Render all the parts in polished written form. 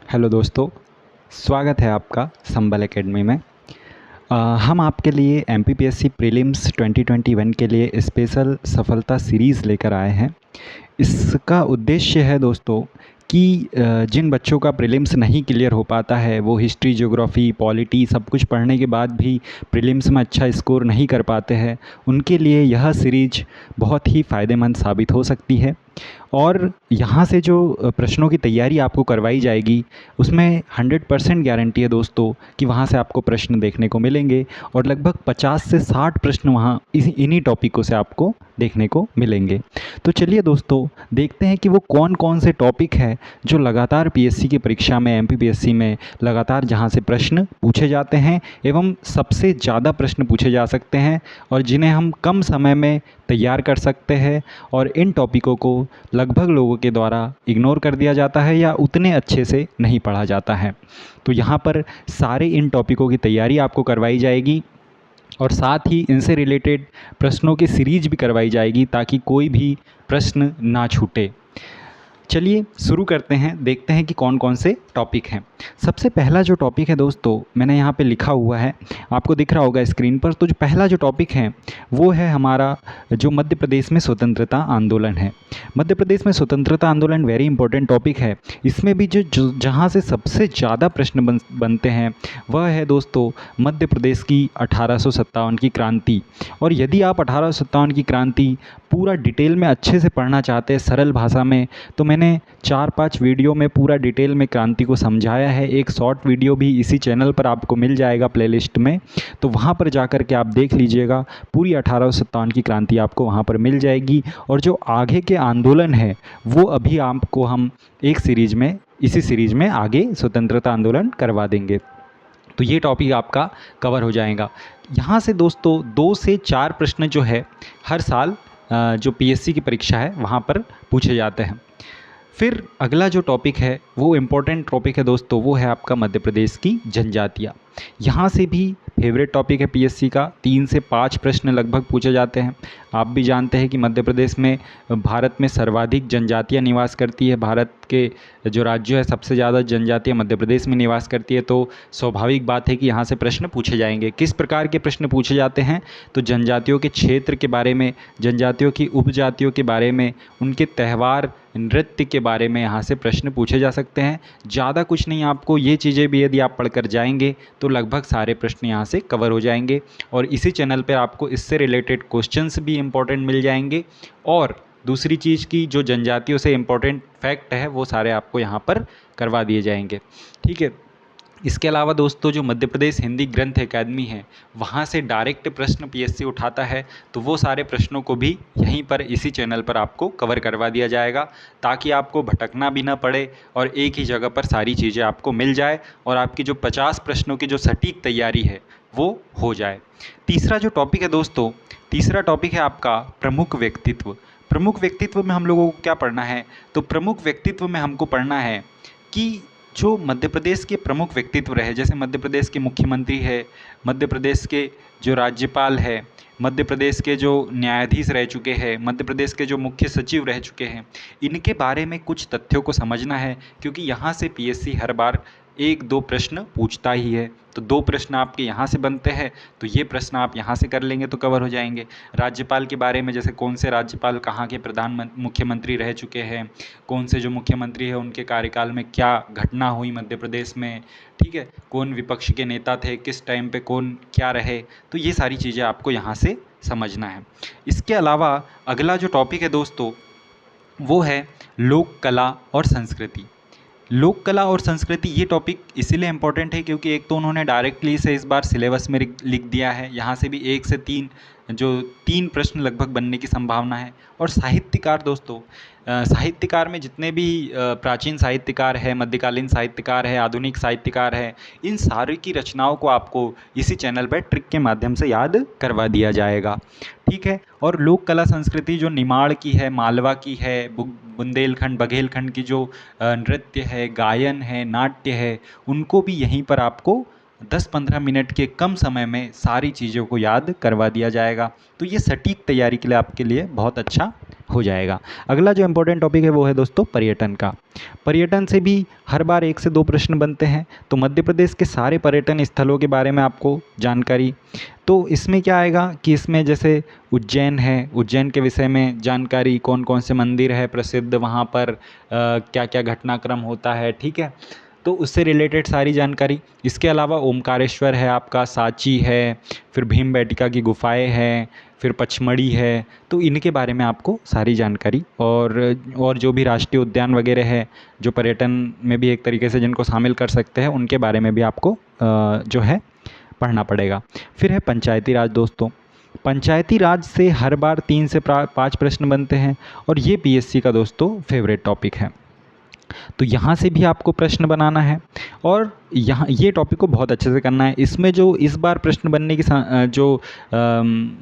Hello दोस्तों, स्वागत है आपका संबल एकेडमी में। हम आपके लिए एमपीपीएससी प्रीलिम्स 2021 के लिए स्पेशल सफलता सीरीज़ लेकर आए हैं। इसका उद्देश्य है दोस्तों कि जिन बच्चों का प्रीलिम्स नहीं क्लियर हो पाता है, वो हिस्ट्री, ज्योग्राफी, पॉलिटी सब कुछ पढ़ने के बाद भी प्रीलिम्स में अच्छा स्कोर नहीं कर पाते हैं, उनके लिए यह सीरीज बहुत ही फ़ायदेमंद साबित हो सकती है। और यहाँ से जो प्रश्नों की तैयारी आपको करवाई जाएगी, उसमें 100% गारंटी है दोस्तों कि वहाँ से आपको प्रश्न देखने को मिलेंगे और लगभग 50 से 60 प्रश्न वहाँ इन्हीं टॉपिकों से आपको देखने को मिलेंगे। तो चलिए दोस्तों, देखते हैं कि वो कौन कौन से टॉपिक है जो लगातार पीएससी की परीक्षा में, एमपीपीएससी में लगातार जहाँ से प्रश्न पूछे जाते हैं एवं सबसे ज़्यादा प्रश्न पूछे जा सकते हैं और जिन्हें हम कम समय में तैयार कर सकते हैं। और इन टॉपिकों को लगभग लोगों के द्वारा इग्नोर कर दिया जाता है या उतने अच्छे से नहीं पढ़ा जाता है। तो यहाँ पर सारे इन टॉपिकों की तैयारी आपको करवाई जाएगी और साथ ही इनसे रिलेटेड प्रश्नों की सीरीज भी करवाई जाएगी ताकि कोई भी प्रश्न ना छूटे। चलिए शुरू करते हैं, देखते हैं कि कौन कौन से टॉपिक हैं। सबसे पहला जो टॉपिक है दोस्तों, मैंने यहाँ पे लिखा हुआ है, आपको दिख रहा होगा स्क्रीन पर। तो जो पहला जो टॉपिक है वो है हमारा जो मध्य प्रदेश में स्वतंत्रता आंदोलन है। मध्य प्रदेश में स्वतंत्रता आंदोलन वेरी इंपॉर्टेंट टॉपिक है। इसमें भी जहाँ से सबसे ज़्यादा प्रश्न बनते हैं वह है दोस्तों मध्य प्रदेश की 1857 की क्रांति। और यदि आप 1857 की क्रांति पूरा डिटेल में अच्छे से पढ़ना चाहते हैं सरल भाषा में, तो मैंने 4-5 वीडियो में पूरा डिटेल में क्रांति को समझाया है। एक शॉर्ट वीडियो भी इसी चैनल पर आपको मिल जाएगा प्लेलिस्ट में, तो वहाँ पर जाकर के आप देख लीजिएगा। पूरी 1857 की क्रांति आपको वहाँ पर मिल जाएगी। और जो आगे के आंदोलन है वो अभी आपको हम एक सीरीज में, इसी सीरीज में आगे स्वतंत्रता आंदोलन करवा देंगे। तो ये टॉपिक आपका कवर हो जाएगा। यहाँ से दोस्तों 2 से 4 प्रश्न जो है हर साल जो पीएससी की परीक्षा है वहाँ पर पूछे जाते हैं। फिर अगला जो टॉपिक है वो इम्पोर्टेंट टॉपिक है दोस्तों, वो है आपका मध्य प्रदेश की जनजातियाँ। यहाँ से भी फेवरेट टॉपिक है पीएससी का। 3 से 5 प्रश्न लगभग पूछे जाते हैं। आप भी जानते हैं कि मध्य प्रदेश में भारत में सर्वाधिक जनजातियाँ निवास करती है। भारत के जो राज्य है सबसे ज़्यादा जनजातियाँ मध्य प्रदेश में निवास करती है। तो स्वाभाविक बात है कि यहाँ से प्रश्न पूछे जाएंगे। किस प्रकार के प्रश्न पूछे जाते हैं? तो जनजातियों के क्षेत्र के बारे में, जनजातियों की उपजातियों के बारे में, उनके त्यौहार, नृत्य के बारे में यहाँ से प्रश्न पूछे जा सकते हैं। ज़्यादा कुछ नहीं, आपको ये चीज़ें भी यदि आप पढ़कर जाएंगे तो लगभग सारे प्रश्न यहाँ से कवर हो जाएंगे। और इसी चैनल पर आपको इससे रिलेटेड क्वेश्चंस भी इम्पोर्टेंट मिल जाएंगे। और दूसरी चीज़ की जो जनजातियों से इम्पोर्टेंट फैक्ट है वो सारे आपको यहाँ पर करवा दिए जाएंगे। ठीक है। इसके अलावा दोस्तों जो मध्य प्रदेश हिंदी ग्रंथ अकादमी है वहाँ से डायरेक्ट प्रश्न पीएससी उठाता है, तो वो सारे प्रश्नों को भी यहीं पर इसी चैनल पर आपको कवर करवा दिया जाएगा ताकि आपको भटकना भी ना पड़े और एक ही जगह पर सारी चीज़ें आपको मिल जाए और आपकी जो 50 प्रश्नों की जो सटीक तैयारी है वो हो जाए। तीसरा जो टॉपिक है दोस्तों, तीसरा टॉपिक है आपका प्रमुख व्यक्तित्व। प्रमुख व्यक्तित्व में हम लोगों को क्या पढ़ना है? तो प्रमुख व्यक्तित्व में हमको पढ़ना है कि जो मध्य प्रदेश के प्रमुख व्यक्तित्व रहे, जैसे मध्य प्रदेश के मुख्यमंत्री है, मध्य प्रदेश के जो राज्यपाल है, मध्य प्रदेश के जो न्यायाधीश रह चुके हैं, मध्य प्रदेश के जो मुख्य सचिव रह चुके हैं, इनके बारे में कुछ तथ्यों को समझना है क्योंकि यहाँ से पीएससी हर बार 1-2 प्रश्न पूछता ही है। तो 2 प्रश्न आपके यहाँ से बनते हैं, तो ये प्रश्न आप यहाँ से कर लेंगे तो कवर हो जाएंगे। राज्यपाल के बारे में, जैसे कौन से राज्यपाल कहाँ के मुख्यमंत्री रह चुके हैं, कौन से जो मुख्यमंत्री है उनके कार्यकाल में क्या घटना हुई मध्य प्रदेश में, ठीक है, कौन विपक्ष के नेता थे, किस टाइम पे कौन क्या रहे, तो ये सारी चीज़ें आपको यहाँ से समझना है। इसके अलावा अगला जो टॉपिक है दोस्तों वो है लोक कला और संस्कृति। लोक कला और संस्कृति ये टॉपिक इसीलिए इम्पोर्टेंट है क्योंकि एक तो उन्होंने डायरेक्टली इसे इस बार सिलेबस में लिख दिया है। यहाँ से भी 1 से 3 जो 3 प्रश्न लगभग बनने की संभावना है। और साहित्यकार दोस्तों, साहित्यकार में जितने भी प्राचीन साहित्यकार है, मध्यकालीन साहित्यकार है, आधुनिक साहित्यकार है, इन सारी की रचनाओं को आपको इसी चैनल पर ट्रिक के माध्यम से याद करवा दिया जाएगा। ठीक है। और लोक कला संस्कृति जो निमाड़ की है, मालवा की है, बुंदेलखंड बघेलखंड की जो नृत्य है, गायन है, नाट्य है, उनको भी यहीं पर आपको 10-15 मिनट के कम समय में सारी चीज़ों को याद करवा दिया जाएगा। तो ये सटीक तैयारी के लिए आपके लिए बहुत अच्छा हो जाएगा। अगला जो इम्पोर्टेंट टॉपिक है वो है दोस्तों पर्यटन का। पर्यटन से भी हर बार 1 से 2 प्रश्न बनते हैं। तो मध्य प्रदेश के सारे पर्यटन स्थलों के बारे में आपको जानकारी। तो इसमें क्या आएगा कि इसमें जैसे उज्जैन है, उज्जैन के विषय में जानकारी, कौन कौन से मंदिर है प्रसिद्ध वहाँ पर, क्या क्या घटनाक्रम होता है, ठीक है, तो उससे रिलेटेड सारी जानकारी। इसके अलावा ओमकारेश्वर है आपका, सांची है, फिर भीमबेटका की गुफाएं हैं, फिर पचमढ़ी है, तो इनके बारे में आपको सारी जानकारी, और जो भी राष्ट्रीय उद्यान वगैरह है जो पर्यटन में भी एक तरीके से जिनको शामिल कर सकते हैं, उनके बारे में भी आपको जो है पढ़ना पड़ेगा। फिर है पंचायती राज दोस्तों। पंचायती राज से हर बार 3 से 5 प्रश्न बनते हैं और ये पीएससी का दोस्तों फेवरेट टॉपिक है। तो यहाँ से भी आपको प्रश्न बनाना है और यहाँ ये टॉपिक को बहुत अच्छे से करना है। इसमें जो इस बार प्रश्न बनने की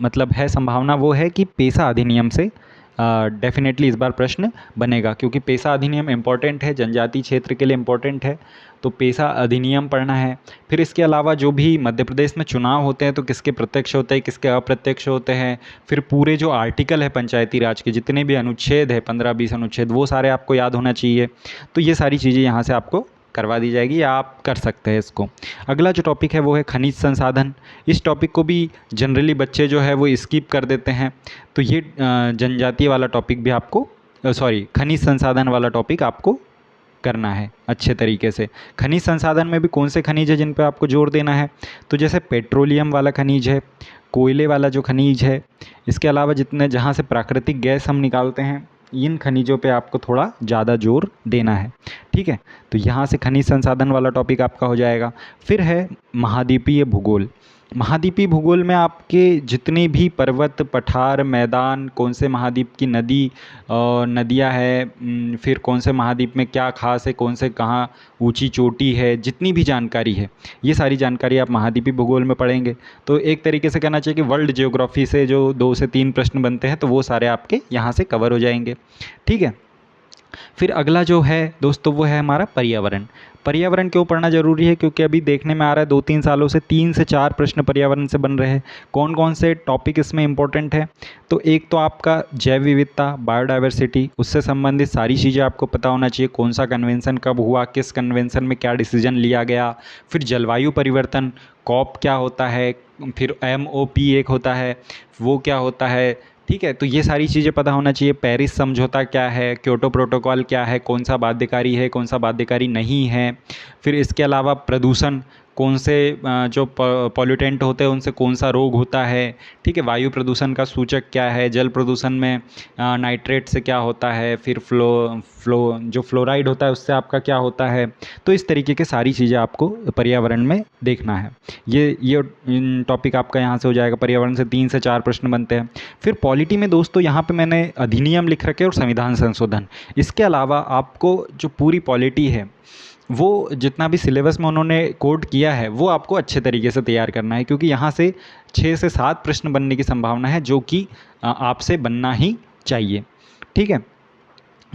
मतलब है संभावना, वो है कि पेशा अधिनियम से डेफिनेटली इस बार प्रश्न बनेगा, क्योंकि पेशा अधिनियम इम्पॉर्टेंट है, जनजातीय क्षेत्र के लिए इम्पॉर्टेंट है, तो पेशा अधिनियम पढ़ना है। फिर इसके अलावा जो भी मध्य प्रदेश में चुनाव होते हैं तो किसके प्रत्यक्ष होते हैं, किसके अप्रत्यक्ष होते हैं, फिर पूरे जो आर्टिकल है पंचायती राज के, जितने भी अनुच्छेद है 15-20 अनुच्छेद, वो सारे आपको याद होना चाहिए। तो ये सारी चीज़ें यहाँ से आपको करवा दी जाएगी या आप कर सकते हैं इसको। अगला जो टॉपिक है वो है खनिज संसाधन। इस टॉपिक को भी जनरली बच्चे जो है वो स्किप कर देते हैं, तो ये जनजातीय वाला टॉपिक भी आपको खनिज संसाधन वाला टॉपिक आपको करना है अच्छे तरीके से। खनिज संसाधन में भी कौन से खनिज है जिन पे आपको जोर देना है, तो जैसे पेट्रोलियम वाला खनिज है, कोयले वाला जो खनिज है, इसके अलावा जितने जहाँ से प्राकृतिक गैस हम निकालते हैं, इन खनिजों पे आपको थोड़ा ज़्यादा जोर देना है, ठीक है। तो यहाँ से खनिज संसाधन वाला टॉपिक आपका हो जाएगा। फिर है महाद्वीपीय भूगोल। महाद्वीपीय भूगोल में आपके जितने भी पर्वत, पठार, मैदान, कौन से महाद्वीप की नदी और नदियाँ है, फिर कौन से महाद्वीप में क्या खास है, कौन से कहाँ ऊंची चोटी है, जितनी भी जानकारी है, ये सारी जानकारी आप महाद्वीपीय भूगोल में पढ़ेंगे। तो एक तरीके से कहना चाहिए कि वर्ल्ड ज्योग्राफी से जो 2 से 3 प्रश्न बनते हैं, तो वो सारे आपके यहाँ से कवर हो जाएंगे, ठीक है। फिर अगला जो है दोस्तों वो है हमारा पर्यावरण। पर्यावरण क्यों पढ़ना ज़रूरी है, क्योंकि अभी देखने में आ रहा है 2-3 सालों से 3 से 4 प्रश्न पर्यावरण से बन रहे हैं। कौन कौन से टॉपिक इसमें इंपॉर्टेंट है, तो एक तो आपका जैव विविधता, बायोडाइवर्सिटी, उससे संबंधित सारी चीज़ें आपको पता होना चाहिए। कौन सा कन्वेंशन कब हुआ, किस कन्वेंशन में क्या डिसीजन लिया गया। फिर जलवायु परिवर्तन, कॉप क्या होता है, फिर MOP एक होता है, वो क्या होता है, ठीक है। तो ये सारी चीज़ें पता होना चाहिए। पेरिस समझौता क्या है, क्योटो प्रोटोकॉल क्या है, कौन सा बाध्यकारी है, कौन सा बाध्यकारी नहीं है। फिर इसके अलावा प्रदूषण, कौन से जो पॉल्यूटेंट होते हैं उनसे कौन सा रोग होता है, ठीक है। वायु प्रदूषण का सूचक क्या है, जल प्रदूषण में नाइट्रेट से क्या होता है, फिर जो फ्लोराइड होता है उससे आपका क्या होता है। तो इस तरीके के सारी चीज़ें आपको पर्यावरण में देखना है। ये टॉपिक आपका यहाँ से हो जाएगा। पर्यावरण से 3 से 4 प्रश्न बनते हैं। फिर पॉलिटी में दोस्तों यहाँ पे मैंने अधिनियम लिख रखे और संविधान संशोधन। इसके अलावा आपको जो पूरी पॉलिटी है, वो जितना भी सिलेबस में उन्होंने कोड किया है, वो आपको अच्छे तरीके से तैयार करना है, क्योंकि यहाँ से 6 से 7 प्रश्न बनने की संभावना है, जो कि आपसे बनना ही चाहिए, ठीक है।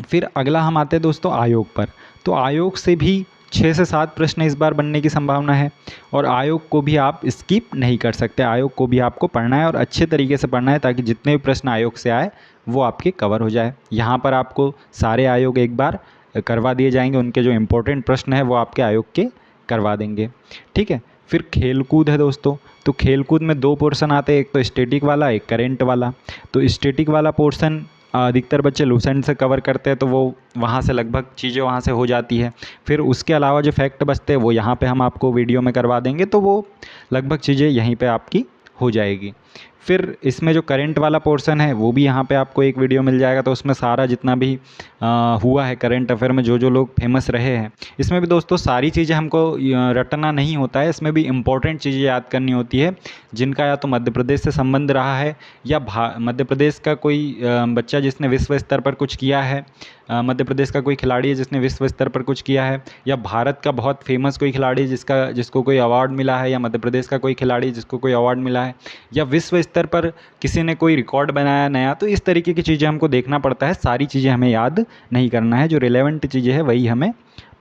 फिर अगला हम आते हैं दोस्तों आयोग पर। तो आयोग से भी 6 से 7 प्रश्न इस बार बनने की संभावना है, और आयोग को भी आप स्किप नहीं कर सकते। आयोग को भी आपको पढ़ना है और अच्छे तरीके से पढ़ना है, ताकि जितने भी प्रश्न आयोग से आए वो आपके कवर हो जाए। यहाँ पर आपको सारे आयोग एक बार करवा दिए जाएंगे, उनके जो इम्पोर्टेंट प्रश्न है वो आपके आयोग के करवा देंगे, ठीक है। फिर खेलकूद है दोस्तों। तो खेलकूद में 2 पोर्शन आते हैं, एक तो स्टैटिक वाला, एक करंट वाला। तो स्टैटिक वाला पोर्शन अधिकतर बच्चे लूसेंट से कवर करते हैं, तो वो वहाँ से लगभग चीज़ें वहाँ से हो जाती है। फिर उसके अलावा जो फैक्ट बचते हैं वो यहाँ पे हम आपको वीडियो में करवा देंगे, तो वो लगभग चीज़ें यहीं पे आपकी हो जाएगी। फिर इसमें जो करंट वाला पोर्शन है वो भी यहाँ पे आपको एक वीडियो मिल जाएगा, तो उसमें सारा जितना भी हुआ है करंट अफेयर में, जो जो लोग फेमस रहे हैं। इसमें भी दोस्तों सारी चीज़ें हमको रटना नहीं होता है, इसमें भी इम्पोर्टेंट चीज़ें याद करनी होती है, जिनका या तो मध्य प्रदेश से संबंध रहा है, या मध्य प्रदेश का कोई बच्चा जिसने विश्व स्तर पर कुछ किया है, मध्य प्रदेश का कोई खिलाड़ी है जिसने विश्व स्तर पर कुछ किया है, या भारत का बहुत फेमस कोई खिलाड़ी जिसको कोई अवार्ड मिला है, या मध्य प्रदेश का कोई खिलाड़ी जिसको कोई अवार्ड मिला है, या विश्व स्तर पर किसी ने कोई रिकॉर्ड बनाया नया। तो इस तरीके की चीज़ें हमको देखना पड़ता है, सारी चीज़ें हमें याद नहीं करना है, जो रिलेवेंट चीज़ें हैं वही हमें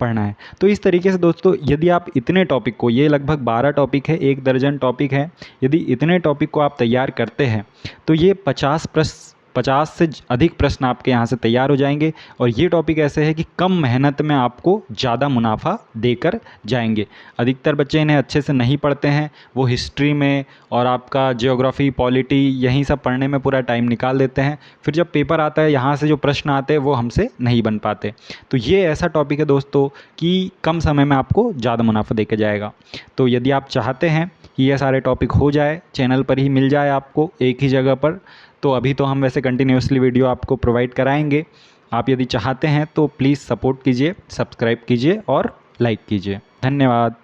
पढ़ना है। तो इस तरीके से दोस्तों यदि आप इतने टॉपिक को, ये लगभग 12 टॉपिक है, 1 दर्जन टॉपिक है, यदि इतने टॉपिक को आप तैयार करते हैं तो ये 50 50 से अधिक प्रश्न आपके यहाँ से तैयार हो जाएंगे। और ये टॉपिक ऐसे है कि कम मेहनत में आपको ज़्यादा मुनाफा देकर जाएंगे। अधिकतर बच्चे इन्हें अच्छे से नहीं पढ़ते हैं, वो हिस्ट्री में और आपका ज्योग्राफी, पॉलिटी यही सब पढ़ने में पूरा टाइम निकाल देते हैं। फिर जब पेपर आता है, यहाँ से जो प्रश्न आते हैं वो हमसे नहीं बन पाते। तो ये ऐसा टॉपिक है दोस्तों कि कम समय में आपको ज़्यादा मुनाफा देकर जाएगा। तो यदि आप चाहते हैं कि ये सारे टॉपिक हो जाए, चैनल पर ही मिल जाए आपको एक ही जगह पर, तो अभी तो हम वैसे कंटिन्यूसली वीडियो आपको प्रोवाइड कराएंगे। आप यदि चाहते हैं तो प्लीज़ सपोर्ट कीजिए, सब्सक्राइब कीजिए और लाइक कीजिए। धन्यवाद।